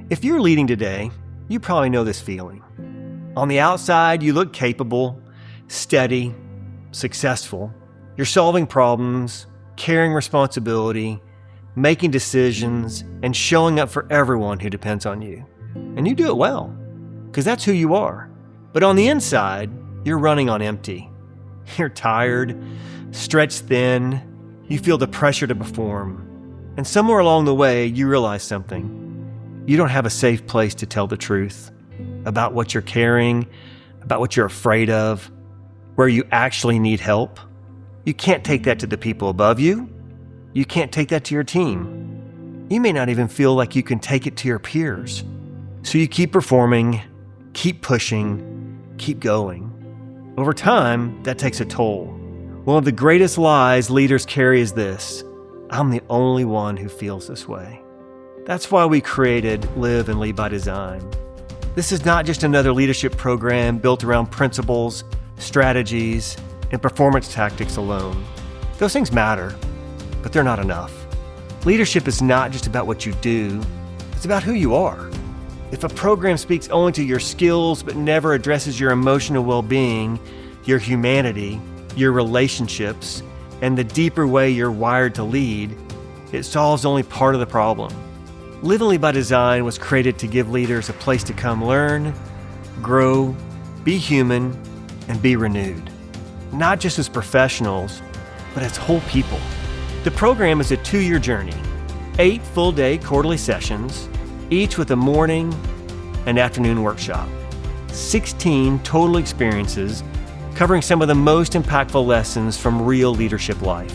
If you're leading today, you probably know this feeling. On the outside, you look capable, steady, successful. You're solving problems, carrying responsibility, making decisions, and showing up for everyone who depends on you. And you do it well, because that's who you are. But on the inside, you're running on empty. You're tired, stretched thin, you feel the pressure to perform. And somewhere along the way, you realize something. You don't have a safe place to tell the truth about what you're carrying, about what you're afraid of, where you actually need help. You can't take that to the people above you. You can't take that to your team. You may not even feel like you can take it to your peers. So you keep performing, keep pushing, keep going. Over time, that takes a toll. One of the greatest lies leaders carry is this: I'm the only one who feels this way. That's why we created Live and Lead by Design. This is not just another leadership program built around principles, strategies, and performance tactics alone. Those things matter, but they're not enough. Leadership is not just about what you do, it's about who you are. If a program speaks only to your skills but never addresses your emotional well-being, your humanity, your relationships, and the deeper way you're wired to lead, it solves only part of the problem. Live and Lead by Design was created to give leaders a place to come learn, grow, be human, and be renewed. Not just as professionals, but as whole people. The program is a 2-year journey, 8 full-day quarterly sessions, each with a morning and afternoon workshop. 16 total experiences covering some of the most impactful lessons from real leadership life.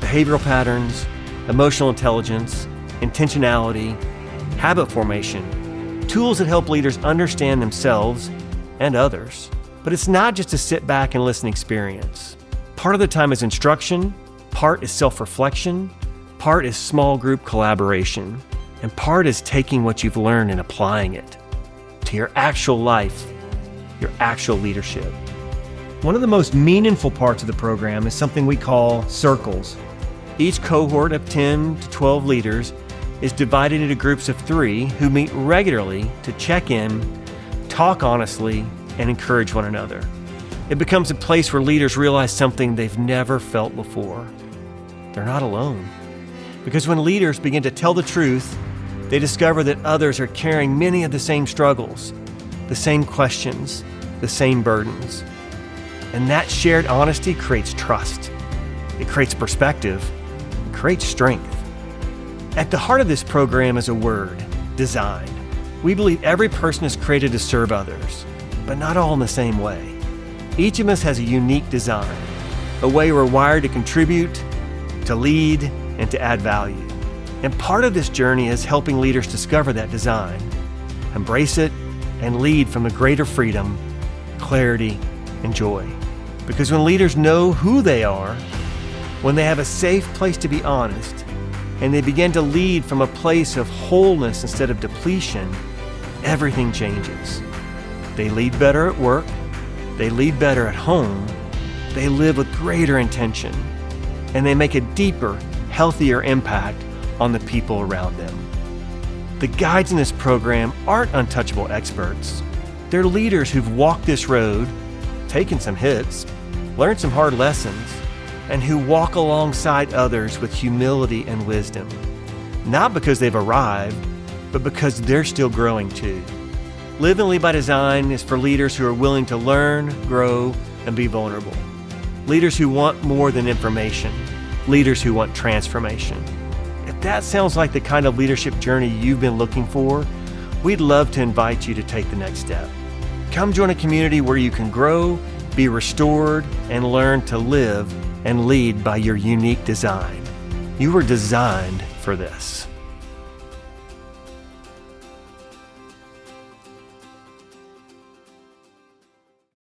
Behavioral patterns, emotional intelligence, intentionality, habit formation, tools that help leaders understand themselves and others. But it's not just a sit back and listen experience. Part of the time is instruction, part is self-reflection, part is small group collaboration, and part is taking what you've learned and applying it to your actual life, your actual leadership. One of the most meaningful parts of the program is something we call circles. Each cohort of 10 to 12 leaders is divided into groups of 3 who meet regularly to check in, talk honestly, and encourage one another. It becomes a place where leaders realize something they've never felt before. They're not alone. Because when leaders begin to tell the truth, they discover that others are carrying many of the same struggles, the same questions, the same burdens. And that shared honesty creates trust. It creates perspective. It creates strength. At the heart of this program is a word: design. We believe every person is created to serve others, but not all in the same way. Each of us has a unique design, a way we're wired to contribute, to lead, and to add value. And part of this journey is helping leaders discover that design, embrace it, and lead from a greater freedom, clarity, and joy. Because when leaders know who they are, when they have a safe place to be honest, and they begin to lead from a place of wholeness instead of depletion, everything changes. They lead better at work, they lead better at home, they live with greater intention, and they make a deeper, healthier impact on the people around them. The guides in this program aren't untouchable experts. They're leaders who've walked this road, taken some hits, learned some hard lessons, and who walk alongside others with humility and wisdom. Not because they've arrived, but because they're still growing too. Live and Lead by Design is for leaders who are willing to learn, grow, and be vulnerable. Leaders who want more than information. Leaders who want transformation. If that sounds like the kind of leadership journey you've been looking for, we'd love to invite you to take the next step. Come join a community where you can grow, be restored, and learn to live and lead by your unique design. You were designed for this.